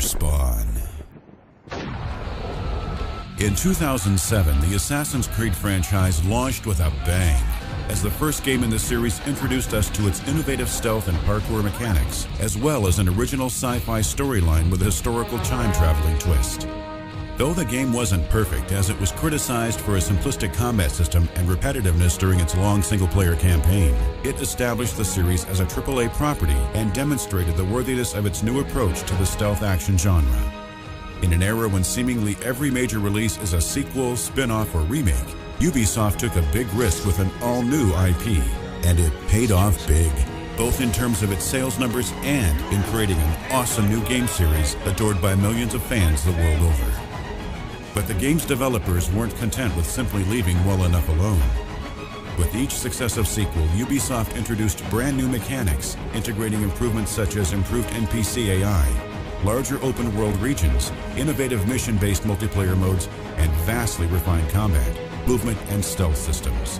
Spawn. In 2007, the Assassin's Creed franchise launched with a bang, as the first game in the series introduced us to its innovative stealth and parkour mechanics, as well as an original sci-fi storyline with a historical time-traveling twist. Though the game wasn't perfect, as it was criticized for a simplistic combat system and repetitiveness during its long single-player campaign, it established the series as a AAA property and demonstrated the worthiness of its new approach to the stealth action genre. In an era when seemingly every major release is a sequel, spin-off, or remake, Ubisoft took a big risk with an all-new IP, and it paid off big, both in terms of its sales numbers and in creating an awesome new game series adored by millions of fans the world over. But the game's developers weren't content with simply leaving well enough alone. With each successive sequel, Ubisoft introduced brand new mechanics, integrating improvements such as improved NPC AI, larger open-world regions, innovative mission-based multiplayer modes, and vastly refined combat, movement, and stealth systems.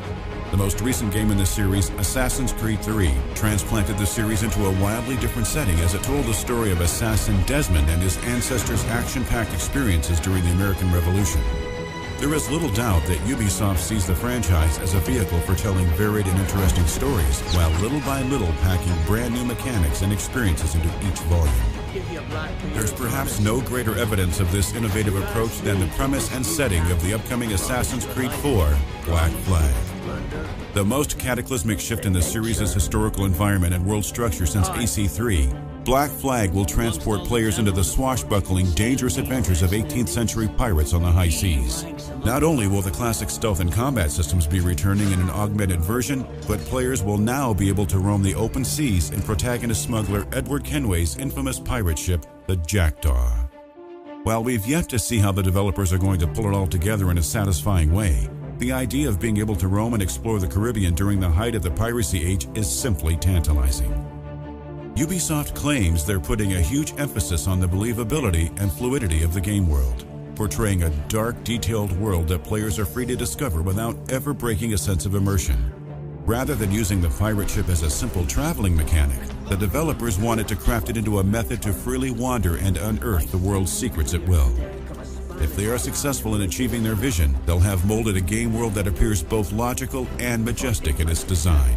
The most recent game in the series, Assassin's Creed III, transplanted the series into a wildly different setting as it told the story of assassin Desmond and his ancestors' action-packed experiences during the American Revolution. There is little doubt that Ubisoft sees the franchise as a vehicle for telling varied and interesting stories, while little by little packing brand new mechanics and experiences into each volume. There's perhaps no greater evidence of this innovative approach than the premise and setting of the upcoming Assassin's Creed IV, Black Flag. The most cataclysmic shift in the series' historical environment and world structure since AC3, Black Flag will transport players into the swashbuckling, dangerous adventures of 18th century pirates on the high seas. Not only will the classic stealth and combat systems be returning in an augmented version, but players will now be able to roam the open seas in protagonist smuggler Edward Kenway's infamous pirate ship, the Jackdaw. While we've yet to see how the developers are going to pull it all together in a satisfying way, the idea of being able to roam and explore the Caribbean during the height of the piracy age is simply tantalizing. Ubisoft claims they're putting a huge emphasis on the believability and fluidity of the game world, portraying a dark, detailed world that players are free to discover without ever breaking a sense of immersion. Rather than using the pirate ship as a simple traveling mechanic, the developers wanted to craft it into a method to freely wander and unearth the world's secrets at will. If they are successful in achieving their vision, they'll have molded a game world that appears both logical and majestic in its design.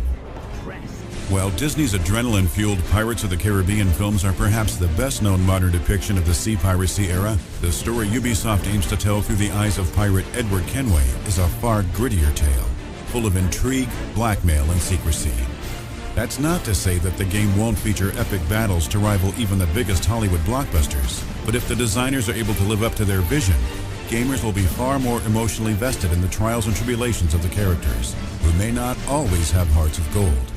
While Disney's adrenaline-fueled Pirates of the Caribbean films are perhaps the best-known modern depiction of the sea piracy era, the story Ubisoft aims to tell through the eyes of pirate Edward Kenway is a far grittier tale, full of intrigue, blackmail, and secrecy. That's not to say that the game won't feature epic battles to rival even the biggest Hollywood blockbusters, but if the designers are able to live up to their vision, gamers will be far more emotionally vested in the trials and tribulations of the characters, who may not always have hearts of gold.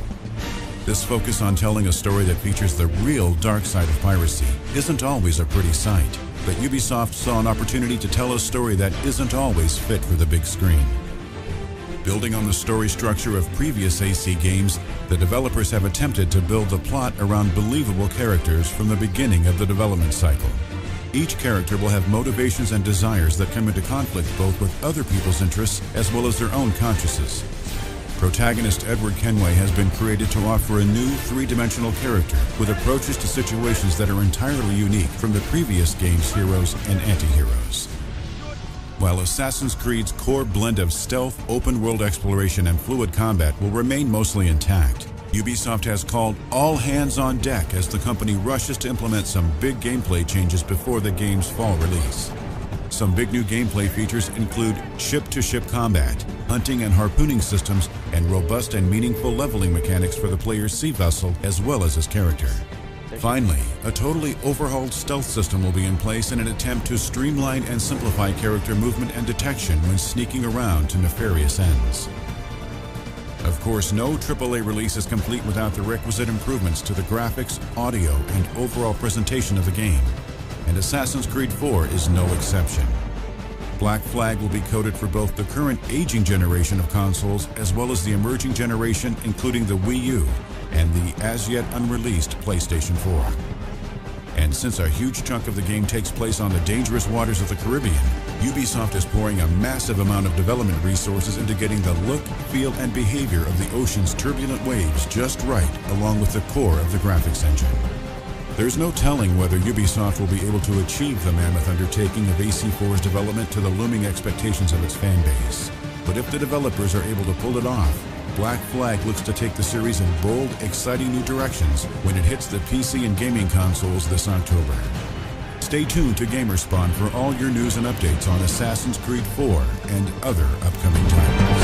This focus on telling a story that features the real dark side of piracy isn't always a pretty sight, but Ubisoft saw an opportunity to tell a story that isn't always fit for the big screen. Building on the story structure of previous AC games, the developers have attempted to build the plot around believable characters from the beginning of the development cycle. Each character will have motivations and desires that come into conflict both with other people's interests as well as their own consciences. Protagonist Edward Kenway has been created to offer a new three-dimensional character with approaches to situations that are entirely unique from the previous game's heroes and anti-heroes. While Assassin's Creed's core blend of stealth, open-world exploration, and fluid combat will remain mostly intact, Ubisoft has called all hands on deck as the company rushes to implement some big gameplay changes before the game's fall release. Some big new gameplay features include ship-to-ship combat, hunting and harpooning systems, and robust and meaningful leveling mechanics for the player's sea vessel as well as his character. Finally, a totally overhauled stealth system will be in place in an attempt to streamline and simplify character movement and detection when sneaking around to nefarious ends. Of course, no AAA release is complete without the requisite improvements to the graphics, audio, and overall presentation of the game, and Assassin's Creed IV is no exception. Black Flag will be coded for both the current aging generation of consoles as well as the emerging generation, including the Wii U and the as-yet unreleased PlayStation 4. And since a huge chunk of the game takes place on the dangerous waters of the Caribbean, Ubisoft is pouring a massive amount of development resources into getting the look, feel, and behavior of the ocean's turbulent waves just right, along with the core of the graphics engine. There's no telling whether Ubisoft will be able to achieve the mammoth undertaking of AC4's development to the looming expectations of its fan base. But if the developers are able to pull it off, Black Flag looks to take the series in bold, exciting new directions when it hits the PC and gaming consoles this October. Stay tuned to Gamerspawn for all your news and updates on Assassin's Creed 4 and other upcoming titles.